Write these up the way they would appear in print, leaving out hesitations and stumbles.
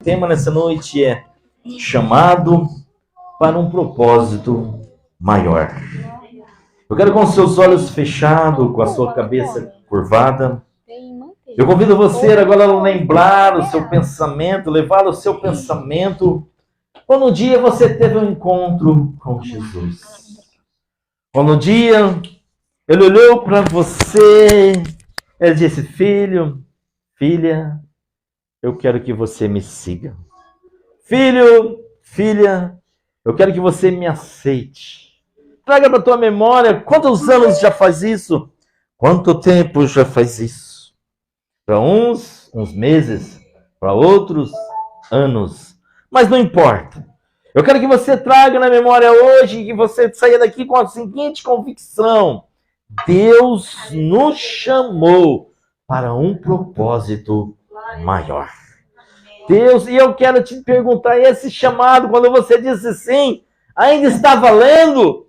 O tema nessa noite é chamado para um propósito maior. Eu quero com os seus olhos fechados, com a sua cabeça curvada. Eu convido você agora a lembrar o seu pensamento, levar o seu pensamento quando um dia você teve um encontro com Jesus. Quando um dia ele olhou para você, ele disse: filho, filha, eu quero que você me siga. Filho, filha, eu quero que você me aceite. Traga para a tua memória quantos anos já faz isso? Quanto tempo já faz isso? Para uns meses, para outros, anos. Mas não importa. Eu quero que você traga na memória hoje, que você saia daqui com a seguinte convicção: Deus nos chamou para um propósito maior. Deus, e eu quero te perguntar, esse chamado, quando você disse sim, ainda está valendo?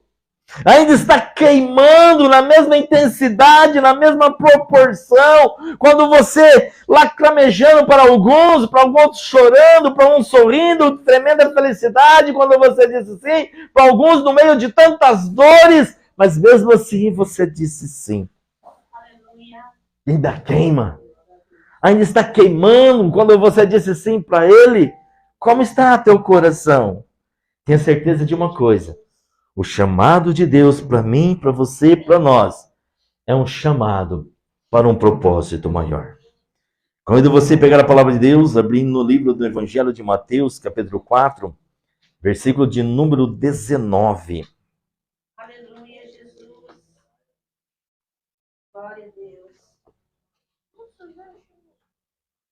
Ainda está queimando na mesma intensidade, na mesma proporção? Quando você lacrimejando para alguns, para alguns chorando, para uns sorrindo, tremenda felicidade, quando você disse sim, para alguns no meio de tantas dores, mas mesmo assim você disse sim. Ainda queima. Ainda está queimando quando você disse sim para ele? Como está teu coração? Tenha certeza de uma coisa: o chamado de Deus para mim, para você, para nós, é um chamado para um propósito maior. Convido você a pegar a palavra de Deus, abrindo no livro do Evangelho de Mateus, capítulo 4, versículo de número 19. Aleluia, Jesus. Glória a Deus.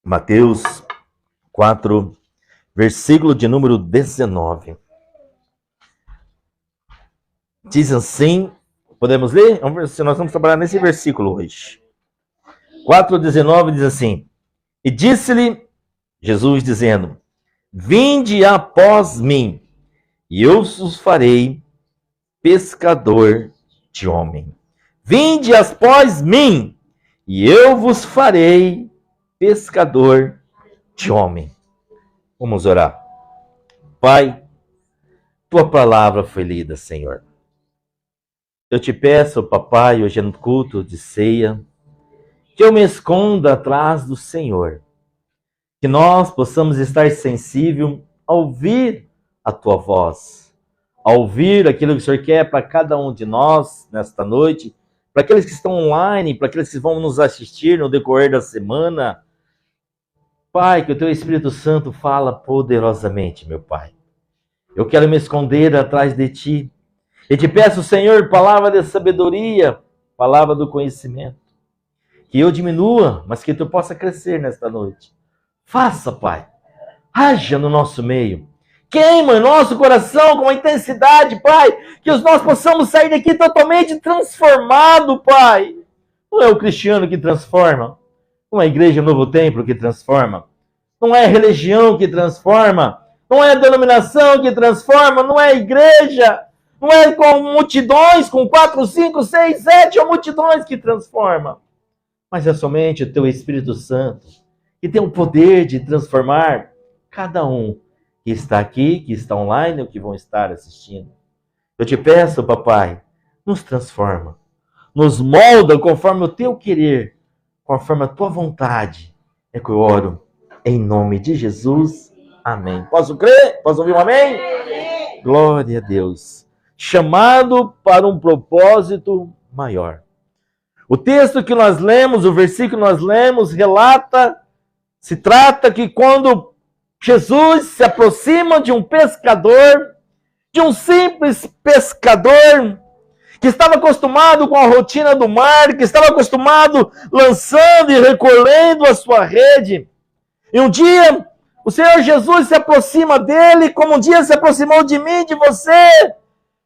Mateus 4, versículo de número 19. Diz assim, podemos ler? Vamos ver se nós vamos trabalhar nesse versículo hoje. 4,19 diz assim: E disse-lhe Jesus, dizendo: Vinde após mim, e eu os farei pescador de homem. Vinde após mim, e eu vos farei pescador de homem. Vamos orar. Pai, tua palavra foi lida, Senhor. Eu te peço, papai, hoje no culto de ceia, que eu me esconda atrás do Senhor. Que nós possamos estar sensíveis a ouvir a tua voz, a ouvir aquilo que o Senhor quer para cada um de nós nesta noite, para aqueles que estão online, para aqueles que vão nos assistir no decorrer da semana. Pai, que o teu Espírito Santo fala poderosamente, meu Pai. Eu quero me esconder atrás de ti. E te peço, Senhor, palavra de sabedoria, palavra do conhecimento. Que eu diminua, mas que tu possa crescer nesta noite. Faça, Pai. Haja no nosso meio. Queima em nosso coração com uma intensidade, Pai. Que nós possamos sair daqui totalmente transformado, Pai. Não é o cristiano que transforma. Não é a igreja Novo Templo que transforma. Não é a religião que transforma. Não é a denominação que transforma. Não é a igreja. Não é com multidões, com 4, 5, 6, 7 ou multidões que transforma. Mas é somente o teu Espírito Santo que tem o poder de transformar cada um que está aqui, que está online ou que vão estar assistindo. Eu te peço, papai, nos transforma. Nos molda conforme o teu querer, conforme a tua vontade. É que eu oro em nome de Jesus. Amém. Posso crer? Posso ouvir um amém? Amém. Glória a Deus. Chamado para um propósito maior. O texto que nós lemos, o versículo que nós lemos, se trata que quando Jesus se aproxima de um pescador, de um simples pescador, que estava acostumado com a rotina do mar, que estava acostumado lançando e recolhendo a sua rede. E um dia, o Senhor Jesus se aproxima dele, como um dia se aproximou de mim, de você.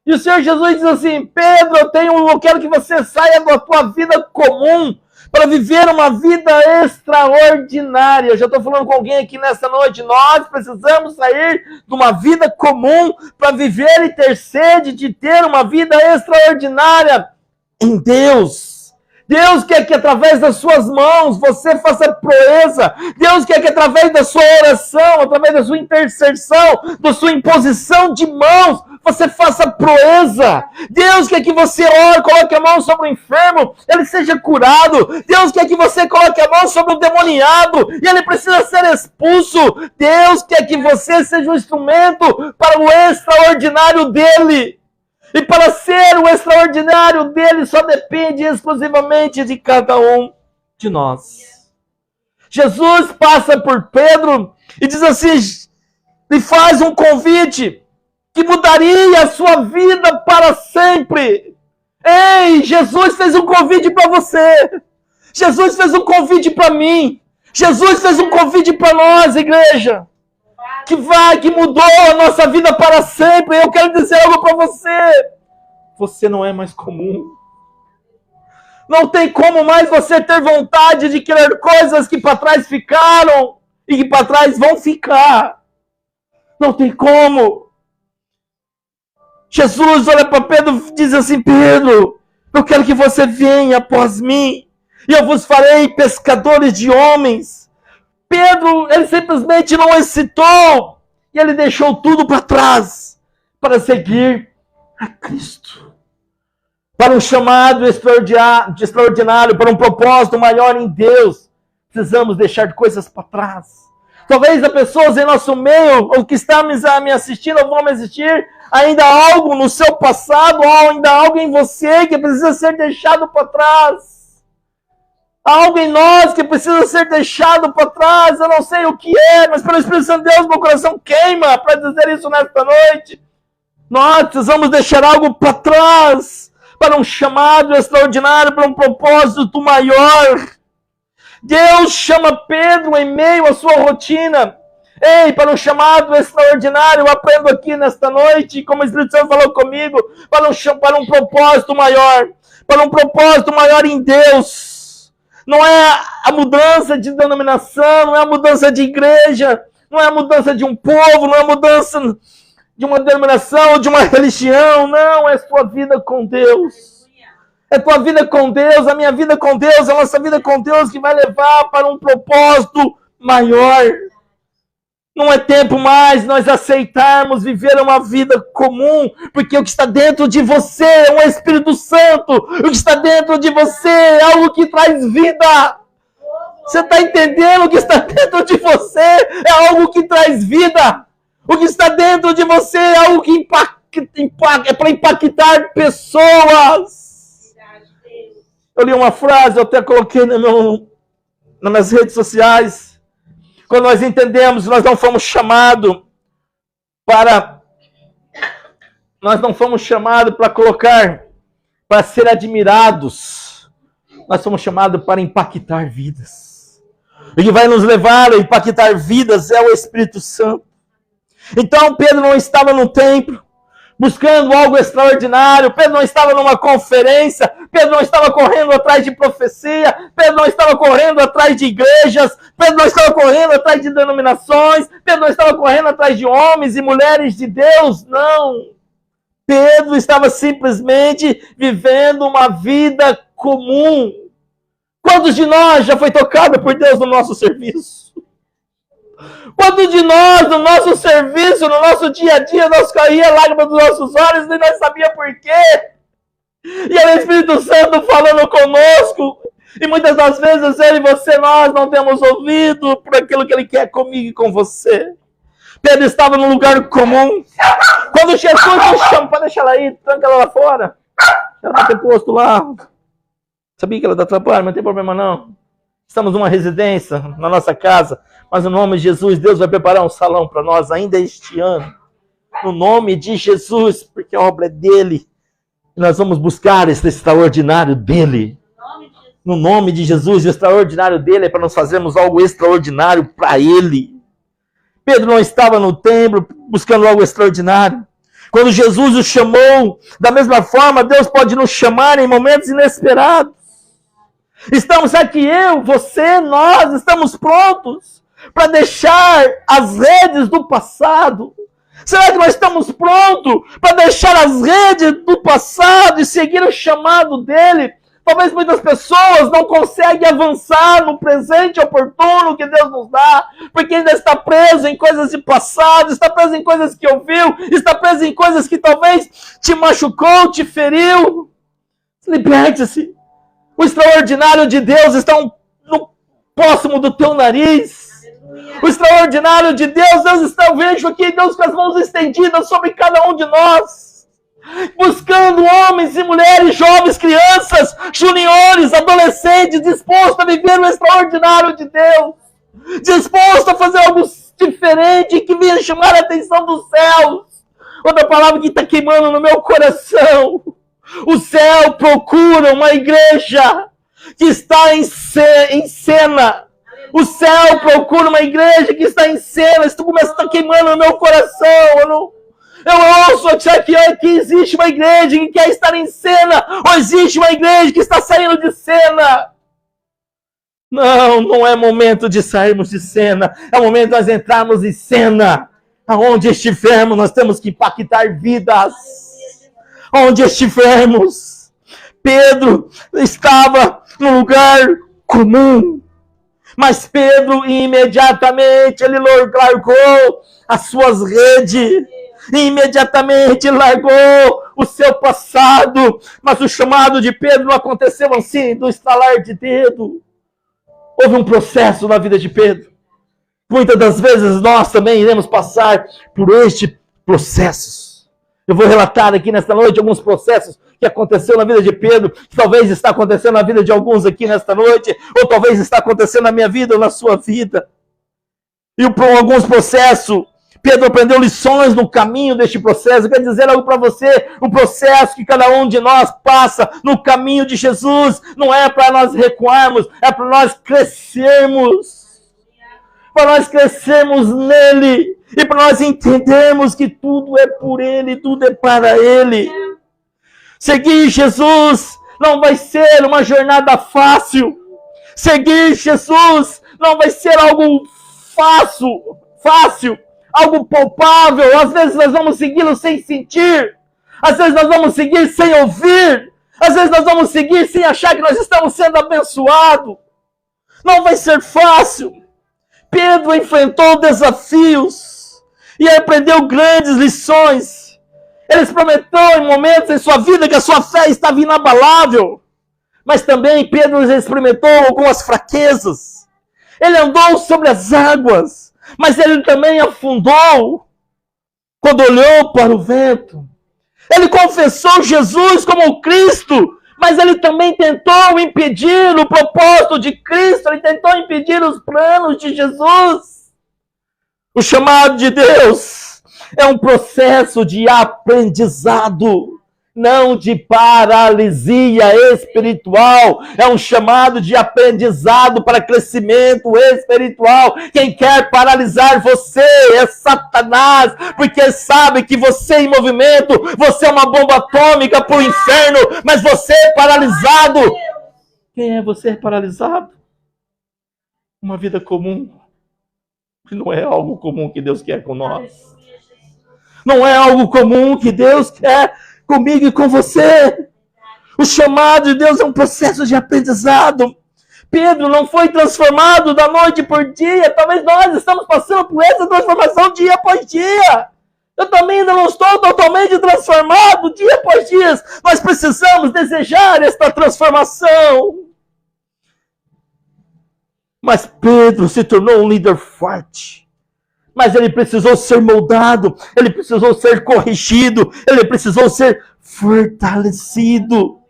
E o Senhor Jesus diz assim: Pedro, eu quero que você saia da tua vida comum para viver uma vida extraordinária. Eu já estou falando com alguém aqui nessa noite. Nós precisamos sair de uma vida comum para viver e ter sede de ter uma vida extraordinária em Deus. Deus quer que através das suas mãos você faça proeza. Deus quer que através da sua oração, através da sua intercessão, da sua imposição de mãos, você faça proeza. Deus quer que você ore, coloque a mão sobre o enfermo, ele seja curado. Deus quer que você coloque a mão sobre o demoniado e ele precisa ser expulso. Deus quer que você seja um instrumento para o extraordinário dele. E para ser o extraordinário dele só depende exclusivamente de cada um de nós. Jesus passa por Pedro e diz assim, lhe faz um convite que mudaria a sua vida para sempre. Ei, Jesus fez um convite para você. Jesus fez um convite para mim. Jesus fez um convite para nós, igreja. Que mudou a nossa vida para sempre. Eu quero dizer algo para você. Você não é mais comum. Não tem como mais você ter vontade de querer coisas que para trás ficaram e que para trás vão ficar. Não tem como. Jesus olha para Pedro e diz assim, Pedro, eu quero que você venha após mim e eu vos farei pescadores de homens. Pedro, ele simplesmente não hesitou e ele deixou tudo para trás para seguir a Cristo. Para um chamado extraordinário, para um propósito maior em Deus, precisamos deixar coisas para trás. Talvez as pessoas em nosso meio, ou que estão me assistindo, ou vão me assistir, ainda há algo no seu passado, ou ainda há algo em você que precisa ser deixado para trás. Há algo em nós que precisa ser deixado para trás. Eu não sei o que é, mas pelo Espírito Santo de Deus, meu coração queima para dizer isso nesta noite. Nós precisamos deixar algo para trás, para um chamado extraordinário, para um propósito maior. Deus chama Pedro em meio à sua rotina. Ei, para um chamado extraordinário, eu aprendo aqui nesta noite, como o Espírito Santo falou comigo, para um propósito maior, para um propósito maior em Deus. Não é a mudança de denominação, não é a mudança de igreja, não é a mudança de um povo, não é a mudança de uma denominação ou de uma religião, não, é a sua vida com Deus. É a tua vida com Deus, a minha vida com Deus, a nossa vida com Deus que vai levar para um propósito maior. Não é tempo mais nós aceitarmos viver uma vida comum, porque o que está dentro de você é um Espírito Santo, o que está dentro de você é algo que traz vida. Você está entendendo? O que está dentro de você é algo que traz vida. O que está dentro de você é algo que é para impactar pessoas. Eu li uma frase, eu até coloquei nas minhas redes sociais. Quando nós entendemos, nós não fomos chamados para colocar, para ser admirados. Nós fomos chamados para impactar vidas. O que vai nos levar a impactar vidas é o Espírito Santo. Então Pedro não estava no templo buscando algo extraordinário. Pedro não estava numa conferência. Pedro não estava correndo atrás de profecia. Pedro não estava correndo atrás de igrejas. Pedro não estava correndo atrás de denominações. Pedro não estava correndo atrás de homens e mulheres de Deus. Não. Pedro estava simplesmente vivendo uma vida comum. Quantos de nós já foi tocado por Deus no nosso serviço? Quantos de nós, no nosso serviço, no nosso dia a dia, nós caía lágrimas dos nossos olhos e nós sabíamos por quê? E é o Espírito Santo falando conosco. E muitas das vezes eu e você, nós não temos ouvido por aquilo que Ele quer comigo e com você. Pedro estava num lugar comum. Quando Jesus nos chama, pode deixar ela aí, tranca ela lá fora. Ela vai ter posto lá. Sabia que ela está atrapalhando, mas não tem problema não. Estamos numa residência, na nossa casa. Mas no nome de Jesus, Deus vai preparar um salão para nós ainda este ano. No nome de Jesus, porque a obra é dele. E nós vamos buscar esse extraordinário dele. No nome de Jesus, o extraordinário dele é para nós fazermos algo extraordinário para ele. Pedro não estava no templo buscando algo extraordinário. Quando Jesus o chamou, da mesma forma, Deus pode nos chamar em momentos inesperados. Estamos aqui, eu, você, nós, estamos prontos para deixar as redes do passado. Será que nós estamos prontos para deixar as redes do passado e seguir o chamado dele? Talvez muitas pessoas não conseguem avançar no presente oportuno que Deus nos dá, porque ainda está preso em coisas de passado, está preso em coisas que ouviu, está preso em coisas que talvez te machucou, te feriu. Liberte-se. O extraordinário de Deus está no próximo do teu nariz. O extraordinário de Deus, eu vejo aqui Deus com as mãos estendidas sobre cada um de nós, buscando homens e mulheres, jovens, crianças, juniores, adolescentes, dispostos a viver o extraordinário de Deus, dispostos a fazer algo diferente que venha chamar a atenção dos céus. Outra palavra que está queimando no meu coração: o céu procura uma igreja que está em cena. O céu procura uma igreja que está em cena. Isso começa a estar queimando no meu coração. Eu ouço que existe uma igreja que quer estar em cena, ou existe uma igreja que está saindo de cena. Não, não é momento de sairmos de cena. É momento de nós entrarmos em cena. Aonde estivermos, nós temos que impactar vidas. Onde estivermos. Pedro estava num lugar comum. Mas Pedro imediatamente ele largou as suas redes, imediatamente ele largou o seu passado. Mas o chamado de Pedro não aconteceu assim, do estalar de dedo. Houve um processo na vida de Pedro. Muitas das vezes nós também iremos passar por este processo. Eu vou relatar aqui nesta noite alguns processos que aconteceu na vida de Pedro, que talvez está acontecendo na vida de alguns aqui nesta noite, ou talvez está acontecendo na minha vida ou na sua vida. E alguns processos, Pedro aprendeu lições no caminho deste processo. Eu quero dizer algo para você: um processo que cada um de nós passa no caminho de Jesus, não é para nós recuarmos, é para nós crescermos. Para nós crescermos nele, e para nós entendermos que tudo é por ele, tudo é para ele. Seguir Jesus não vai ser uma jornada fácil. Seguir Jesus não vai ser algo fácil, algo palpável. Às vezes nós vamos segui-lo sem sentir. Às vezes nós vamos seguir sem ouvir. Às vezes nós vamos seguir sem achar que nós estamos sendo abençoados. Não vai ser fácil. Pedro enfrentou desafios e aprendeu grandes lições. Ele experimentou em momentos em sua vida que a sua fé estava inabalável. Mas também Pedro experimentou algumas fraquezas. Ele andou sobre as águas, mas ele também afundou quando olhou para o vento. Ele confessou Jesus como o Cristo, mas ele também tentou impedir o propósito de Cristo, ele tentou impedir os planos de Jesus. O chamado de Deus é um processo de aprendizado, não de paralisia espiritual. É um chamado de aprendizado para crescimento espiritual. Quem quer paralisar você é Satanás, porque sabe que você em movimento, você é uma bomba atômica para o inferno, mas você é paralisado. Quem é você paralisado? Uma vida comum, que não é algo comum que Deus quer com nós. Não é algo comum que Deus quer comigo e com você. O chamado de Deus é um processo de aprendizado. Pedro não foi transformado da noite por dia. Talvez nós estamos passando por essa transformação dia após dia. Eu também ainda não estou totalmente transformado dia após dia. Nós precisamos desejar esta transformação. Mas Pedro se tornou um líder forte. Mas ele precisou ser moldado, ele precisou ser corrigido, ele precisou ser fortalecido.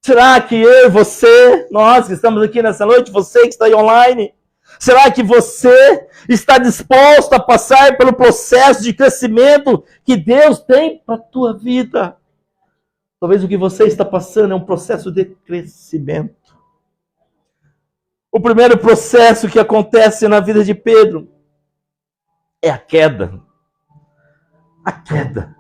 Será que eu e você, nós que estamos aqui nessa noite, você que está aí online, será que você está disposto a passar pelo processo de crescimento que Deus tem para a tua vida? Talvez o que você está passando é um processo de crescimento. O primeiro processo que acontece na vida de Pedro é a queda. A queda.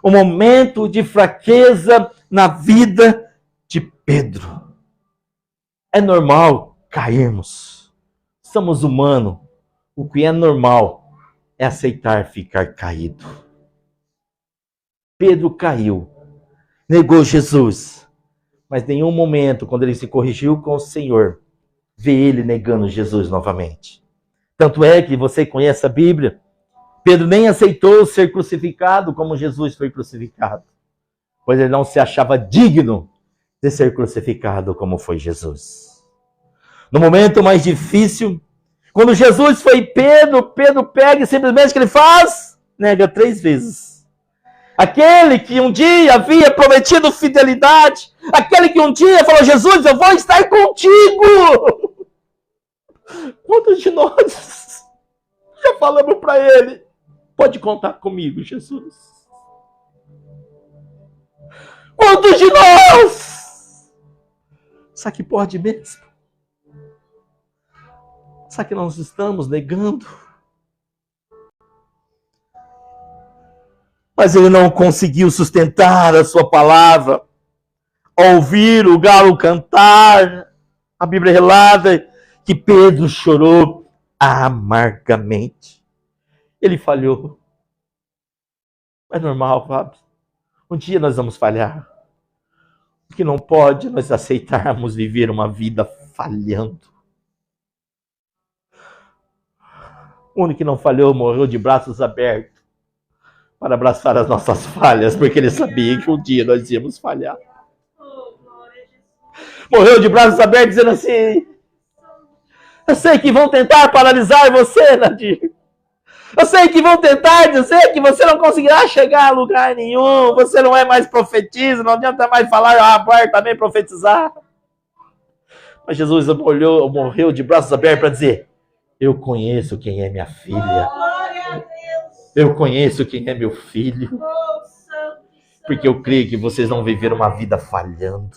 Um momento de fraqueza na vida de Pedro. É normal cairmos. Somos humanos. O que é normal é aceitar ficar caído. Pedro caiu. Negou Jesus. Mas em nenhum momento, quando ele se corrigiu com o Senhor, vê ele negando Jesus novamente. Tanto é que você conhece a Bíblia, Pedro nem aceitou ser crucificado como Jesus foi crucificado, pois ele não se achava digno de ser crucificado como foi Jesus. No momento mais difícil, quando Jesus foi Pedro pega e simplesmente o que ele faz? Nega 3 vezes. Aquele que um dia havia prometido fidelidade, aquele que um dia falou, Jesus, eu vou estar contigo. Quantos de nós já falamos para ele, pode contar comigo, Jesus? Quantos de nós? Será que pode mesmo? Será que nós estamos negando? Mas ele não conseguiu sustentar a sua palavra. Ao ouvir o galo cantar, a Bíblia relata que Pedro chorou amargamente. Ele falhou. É normal, Fábio. Um dia nós vamos falhar. O que não pode nós aceitarmos viver uma vida falhando. O único que não falhou morreu de braços abertos para abraçar as nossas falhas, porque ele sabia que um dia nós íamos falhar. Morreu de braços abertos dizendo assim, eu sei que vão tentar paralisar você, Nadir. Eu sei que vão tentar dizer que você não conseguirá chegar a lugar nenhum, você não é mais profetisa, não adianta mais falar, vai também profetizar. Mas Jesus morreu de braços abertos para dizer, eu conheço quem é minha filha. Eu conheço quem é meu filho. Porque eu creio que vocês não viveram uma vida falhando.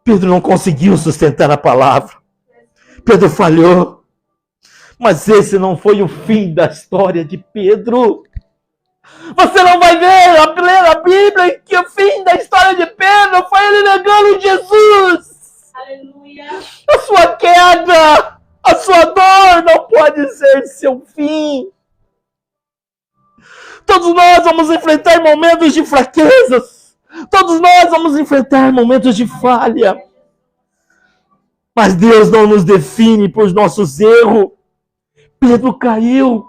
Pedro não conseguiu sustentar a palavra. Pedro falhou. Mas esse não foi o fim da história de Pedro. Você não vai ver, ler a Bíblia, que o fim da história de Pedro foi ele negando Jesus. Aleluia. A sua queda, a sua dor não pode ser seu fim. Todos nós vamos enfrentar momentos de fraquezas. Todos nós vamos enfrentar momentos de falha. Mas Deus não nos define por nossos erros. Pedro caiu,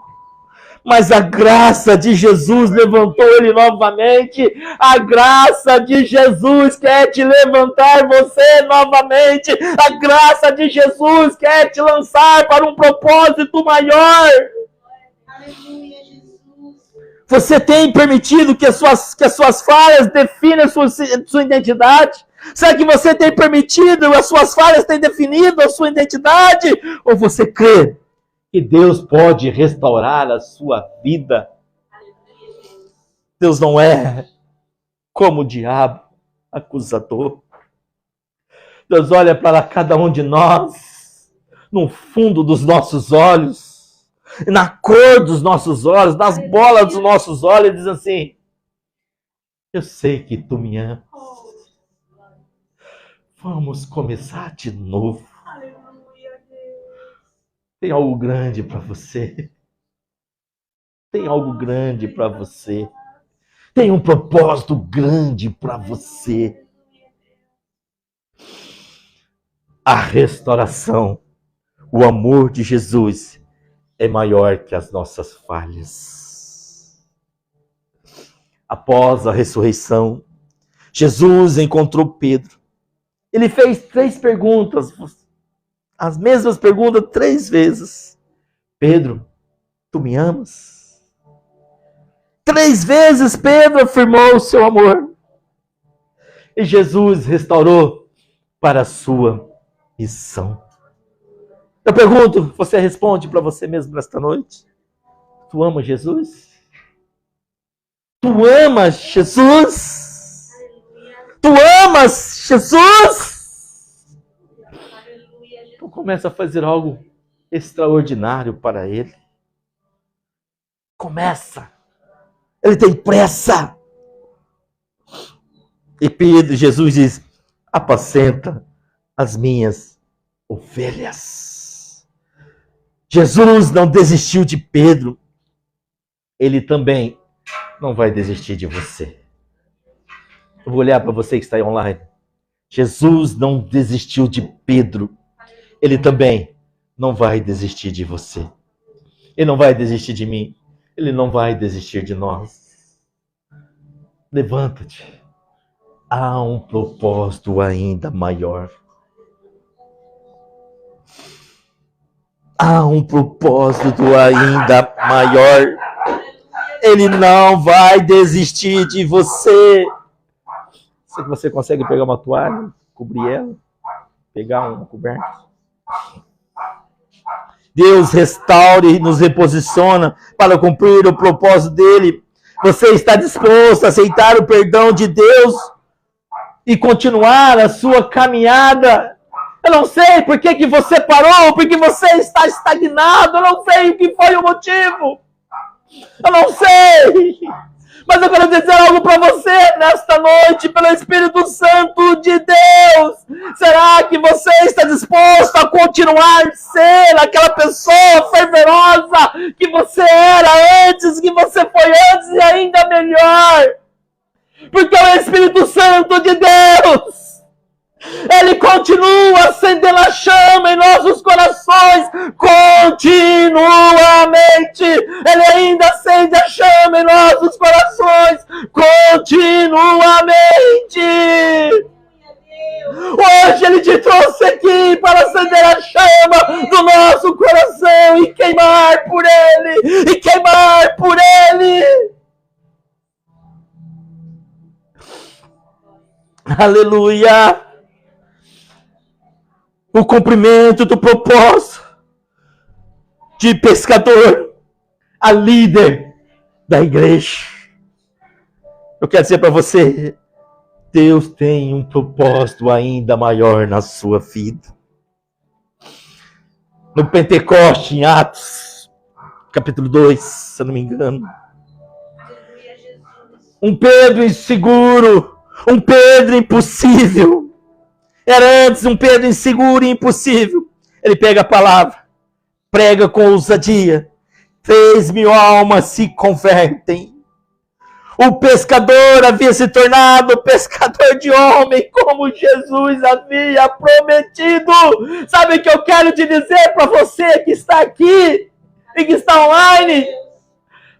mas a graça de Jesus levantou ele novamente. A graça de Jesus quer te levantar você novamente. A graça de Jesus quer te lançar para um propósito maior. Aleluia, Jesus. Você tem permitido que as suas falhas definem a sua identidade? Será que você tem permitido, as suas falhas têm definido a sua identidade? Ou você crê que Deus pode restaurar a sua vida? Deus não é como o diabo acusador. Deus olha para cada um de nós, no fundo dos nossos olhos, na cor dos nossos olhos, nas bolas dos nossos olhos, e diz assim, eu sei que tu me amas. Vamos começar de novo. Tem algo grande para você. Tem algo grande para você. Tem um propósito grande para você. A restauração, o amor de Jesus é maior que as nossas falhas. Após a ressurreição, Jesus encontrou Pedro. Ele fez 3 perguntas, as mesmas perguntas 3 vezes. Pedro, tu me amas? 3 vezes Pedro afirmou o seu amor. E Jesus restaurou para a sua missão. Eu pergunto, você responde para você mesmo nesta noite? Tu amas Jesus? Tu amas Jesus? Tu amas Jesus? Tu começa a fazer algo extraordinário para Ele. Começa. Ele tem pressa. E Pedro, Jesus diz, apacenta as minhas ovelhas. Jesus não desistiu de Pedro. Ele também não vai desistir de você. Eu vou olhar para você que está aí online. Jesus não desistiu de Pedro. Ele também não vai desistir de você. Ele não vai desistir de mim. Ele não vai desistir de nós. Levanta-te. Há um propósito ainda maior. Há um propósito ainda maior. Ele não vai desistir de você. Será que você consegue pegar uma toalha, cobrir ela, pegar uma coberta? Deus restaura e nos reposiciona para cumprir o propósito dele. Você está disposto a aceitar o perdão de Deus e continuar a sua caminhada? Eu não sei por que você parou, porque você está estagnado. Eu não sei o que foi o motivo. Eu não sei. Mas eu quero dizer algo para você nesta noite, pelo Espírito Santo de Deus. Será que você está disposto a continuar a ser aquela pessoa fervorosa que você era antes, que você foi antes e ainda melhor? Porque o Espírito Santo de Deus, ele continua acendendo a chama em nossos corações, continuamente. Ele ainda acende a chama em nossos corações, continuamente. Hoje ele te trouxe aqui para acender a chama do nosso coração e queimar por ele, e queimar por ele. Aleluia. O cumprimento do propósito de pescador a líder da igreja. Eu quero dizer para você, Deus tem um propósito ainda maior na sua vida. No Pentecoste, em Atos, capítulo 2, se eu não me engano. Um Pedro inseguro, um Pedro impossível. Era antes um Pedro inseguro e impossível. Ele pega a palavra, prega com ousadia. 3.000 almas se convertem. O pescador havia se tornado pescador de homem, como Jesus havia prometido. Sabe o que eu quero te dizer para você que está aqui e que está online?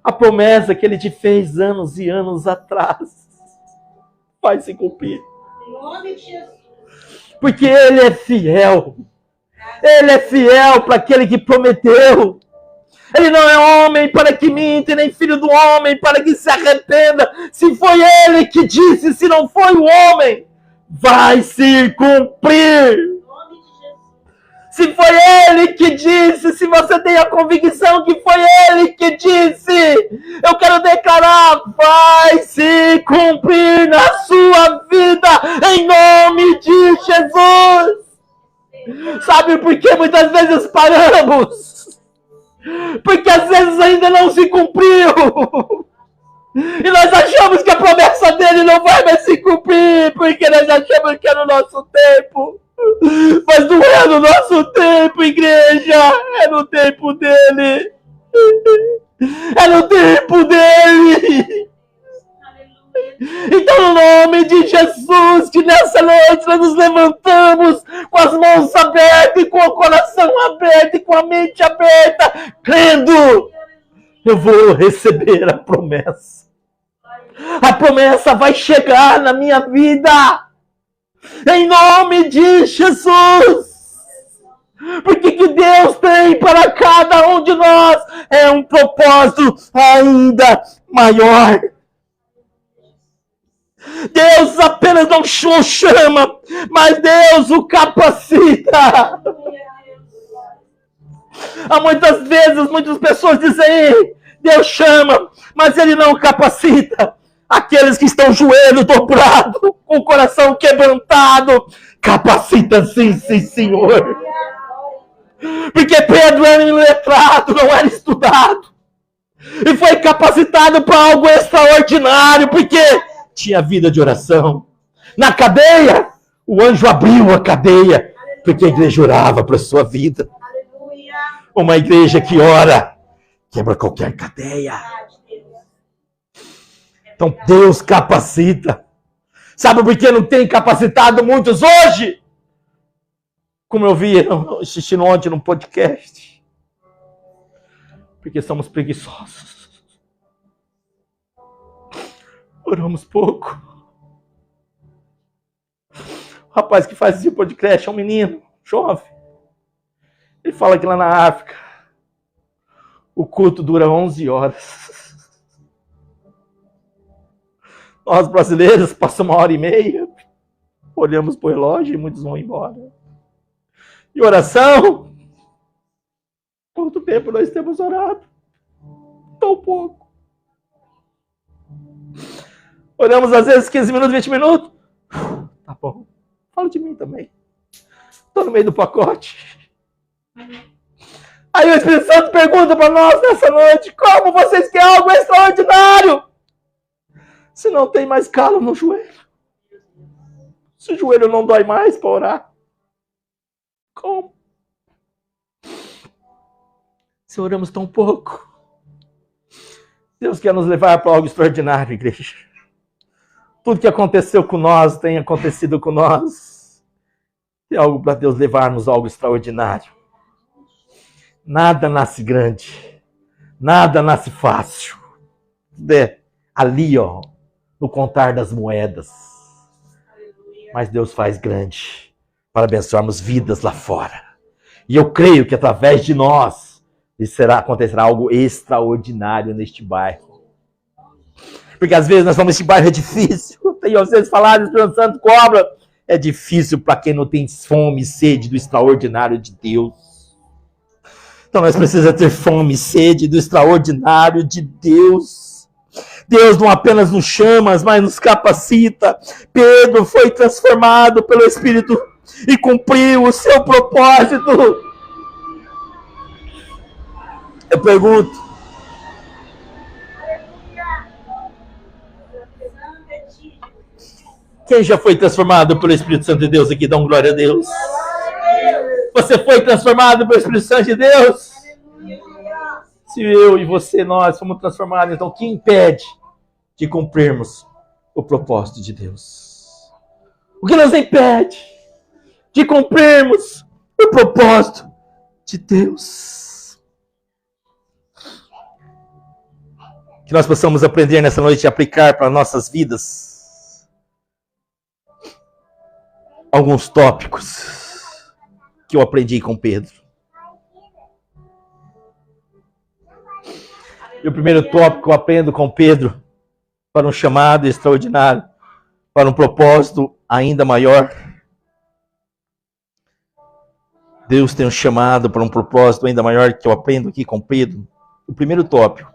A promessa que ele te fez anos e anos atrás vai se cumprir. Em nome de Jesus. Porque ele é fiel. Ele é fiel para aquele que prometeu. Ele não é homem para que minta, nem filho do homem para que se arrependa. Se foi ele que disse, se não foi o homem, vai se cumprir. Se foi ele que disse, se você tem a convicção que foi ele que disse, eu quero declarar, vai se cumprir na sua vida, em nome de Jesus. Sabe por que muitas vezes paramos? Porque às vezes ainda não se cumpriu. E nós achamos que a promessa dele não vai mais se cumprir, porque nós achamos que é no nosso tempo. Mas não é no nosso tempo, igreja. É no tempo dele. É no tempo dele. Então, no nome de Jesus, que nessa noite nós nos levantamos com as mãos abertas, e com o coração aberto, e com a mente aberta, crendo, eu vou receber a promessa. A promessa vai chegar na minha vida. Em nome de Jesus. Porque que Deus tem para cada um de nós é um propósito ainda maior. Deus apenas não o chama, mas Deus o capacita. Há muitas vezes, muitas pessoas dizem, Deus chama, mas Ele não capacita. Aqueles que estão joelho dobrado, com o coração quebrantado, capacita sim, sim, Senhor. Porque Pedro era iletrado, não era estudado. E foi capacitado para algo extraordinário, porque tinha vida de oração. Na cadeia, o anjo abriu a cadeia, porque a igreja orava para a sua vida. Uma igreja que ora, quebra qualquer cadeia. Então Deus capacita. Sabe por que não tem capacitado muitos hoje? Como eu vi assistindo ontem num podcast. Porque somos preguiçosos. Oramos pouco. O rapaz que faz esse podcast é um menino, jovem. Ele fala que lá na África o culto dura 11 horas. Nós brasileiros passamos 1h30, olhamos para o relógio e muitos vão embora. E oração? Quanto tempo nós temos orado? Tão pouco. Oramos às vezes 15 minutos, 20 minutos. Tá bom. Fala de mim também. Estou no meio do pacote. Aí o Espírito Santo pergunta para nós nessa noite: como vocês querem algo extraordinário? Se não tem mais calo no joelho. Se o joelho não dói mais para orar. Como? Se oramos tão pouco. Deus quer nos levar para algo extraordinário, igreja. Tudo que aconteceu com nós tem acontecido com nós. É algo para Deus levar-nos a algo extraordinário. Nada nasce grande. Nada nasce fácil. Ali, ó, no contar das moedas. Mas Deus faz grande para abençoarmos vidas lá fora. E eu creio que através de nós acontecerá algo extraordinário neste bairro. Porque às vezes nós falamos que este bairro é difícil. Tem vocês falaram, o Espírito Santo cobra. É difícil para quem não tem fome e sede do extraordinário de Deus. Então nós precisamos ter fome e sede do extraordinário de Deus. Deus não apenas nos chama, mas nos capacita. Pedro foi transformado pelo Espírito e cumpriu o seu propósito. Eu pergunto: quem já foi transformado pelo Espírito Santo de Deus aqui? Dá glória a Deus. Você foi transformado pelo Espírito Santo de Deus? Se eu e você, nós fomos transformados, então o que impede de cumprirmos o propósito de Deus? O que nos impede de cumprirmos o propósito de Deus? Que nós possamos aprender nessa noite e aplicar para nossas vidas alguns tópicos que eu aprendi com Pedro. E o primeiro tópico que eu aprendo com Pedro, para um chamado extraordinário, para um propósito ainda maior. Deus tem um chamado para um propósito ainda maior que eu aprendo aqui com Pedro. O primeiro tópico: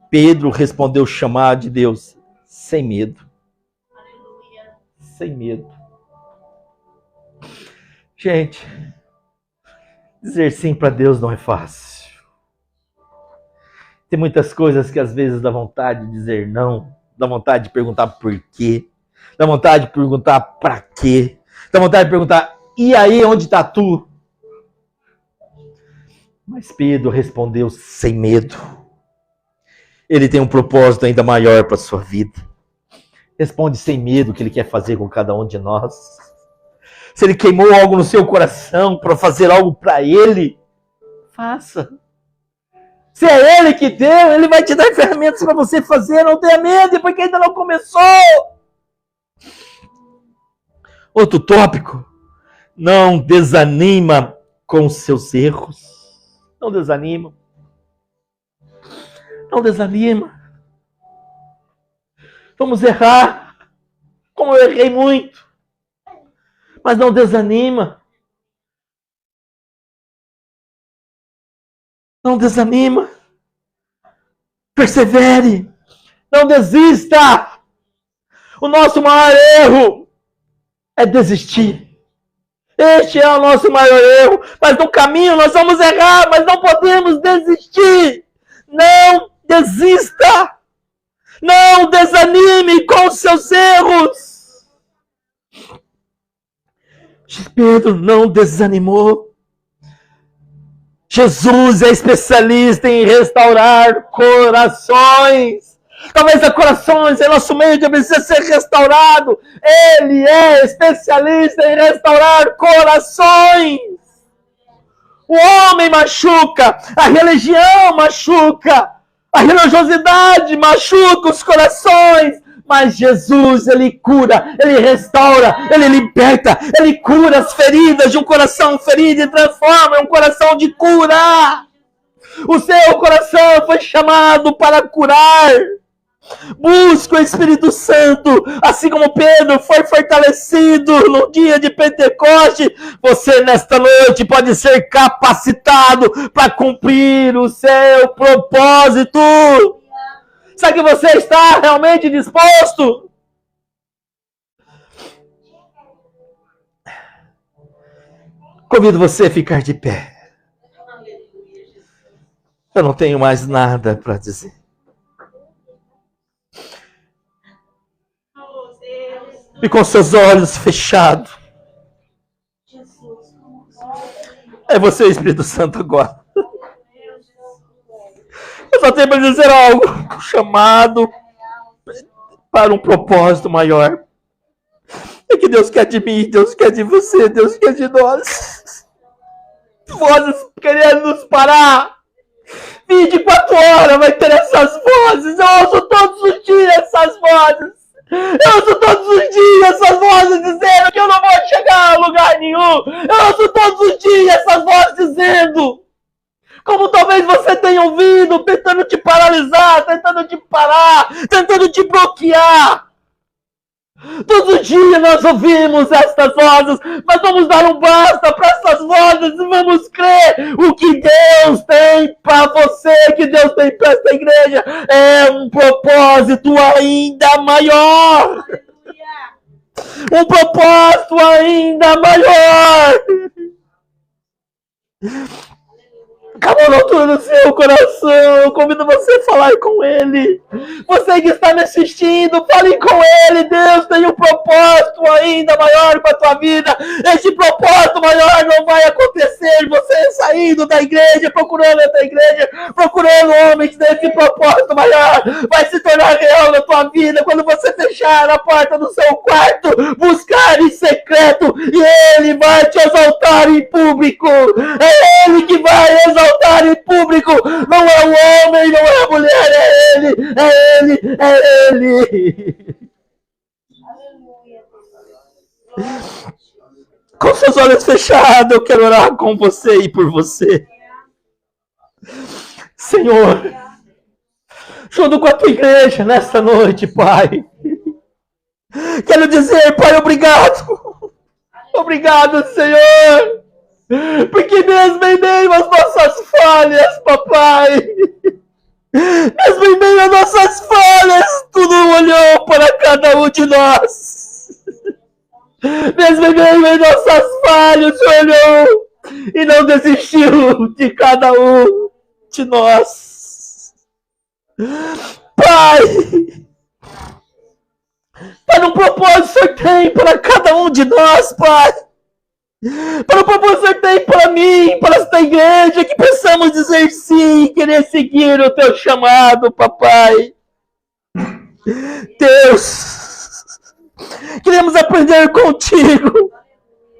Pedro respondeu o chamado de Deus sem medo. Sem medo. Gente, dizer sim para Deus não é fácil. Tem muitas coisas que às vezes dá vontade de dizer não, dá vontade de perguntar por quê, dá vontade de perguntar para quê, dá vontade de perguntar: e aí, onde está tu? Mas Pedro respondeu sem medo. Ele tem um propósito ainda maior para a sua vida. Responde sem medo o que ele quer fazer com cada um de nós. Se ele queimou algo no seu coração para fazer algo para ele, faça. Se é ele que deu, ele vai te dar ferramentas para você fazer. Não tenha medo, porque ainda não começou. Outro tópico: não desanima com os seus erros. Não desanima. Não desanima. Vamos errar, como eu errei muito. Mas não desanima. Não desanima. Persevere. Não desista. O nosso maior erro é desistir. Este é o nosso maior erro. Mas no caminho nós vamos errar, mas não podemos desistir. Não desista. Não desanime com os seus erros. Pedro não desanimou. Jesus é especialista em restaurar corações. Talvez há corações em nosso meio que precisa ser restaurado. Ele é especialista em restaurar corações. O homem machuca, a religião machuca, a religiosidade machuca os corações. Mas Jesus, Ele cura, Ele restaura, Ele liberta, Ele cura as feridas de um coração ferido e transforma em um coração de cura. O seu coração foi chamado para curar. Busca o Espírito Santo, assim como Pedro foi fortalecido no dia de Pentecoste. Você nesta noite pode ser capacitado para cumprir o seu propósito. Será que você está realmente disposto? Convido você a ficar de pé. Eu não tenho mais nada para dizer. E com seus olhos fechados. É você, Espírito Santo, agora. Eu só tenho para dizer algo. Chamado para um propósito maior. É que Deus quer de mim, Deus quer de você, Deus quer de nós. Vozes querendo nos parar. 24 horas vai ter essas vozes. Eu ouço todos os dias essas vozes. Eu ouço todos os dias essas vozes dizendo que eu não vou chegar a lugar nenhum. Eu ouço todos os dias essas vozes dizendo, como talvez você tenha ouvido, tentando te paralisar, tentando te parar, tentando te bloquear. Todos os dias nós ouvimos estas vozes, mas vamos dar um basta para essas vozes e vamos crer o que Deus tem para você, que Deus tem para esta igreja, é um propósito ainda maior. Um propósito ainda maior. Acabou na altura do seu coração. Eu convido você a falar com Ele. Você que está me assistindo, fale com Ele. Deus tem um propósito ainda maior para a tua vida. Este propósito maior não vai acontecer você saindo da igreja, procurando outra igreja, procurando homens desse propósito maior. Vai se tornar real na tua vida quando você fechar a porta do seu quarto, buscar em secreto, e Ele vai te exaltar em público. É Ele que vai exaltar em público. Não é o homem, não é a mulher, é Ele, é Ele, é Ele. Com seus olhos fechados, eu quero orar com você e por você. Senhor, junto com a tua igreja nessa noite, Pai, quero dizer, Pai, obrigado. Obrigado, Senhor, porque mesmo em meio às nossas falhas, papai, mesmo em meio às nossas falhas, tu não olhou para cada um de nós. Mesmo em meio às nossas falhas, tu olhou e não desistiu de cada um de nós. Pai, para um propósito que o Senhor tem para cada um de nós, Pai. Para o propósito que o Senhor tem para mim, para esta igreja, que possamos dizer sim e querer seguir o teu chamado, papai. Deus, queremos aprender contigo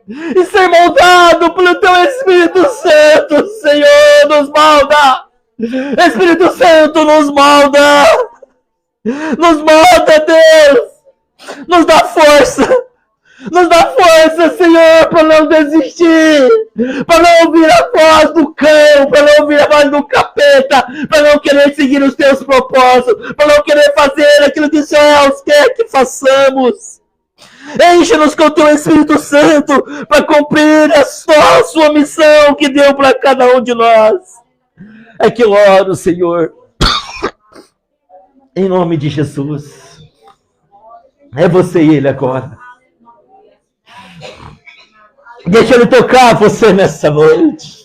e ser moldado pelo teu Espírito Santo, Senhor, nos molda. Espírito Santo, nos molda. Nos molda, Deus. Nos dá força. Nos dá força, Senhor, para não desistir, para não ouvir a voz do cão, para não ouvir a voz do capeta, para não querer seguir os teus propósitos, para não querer fazer aquilo que os céus quer que façamos. Enche-nos com o teu Espírito Santo para cumprir a sua missão que deu para cada um de nós. É que eu oro, Senhor, em nome de Jesus. É você e Ele agora. Deixa Ele tocar você nessa noite.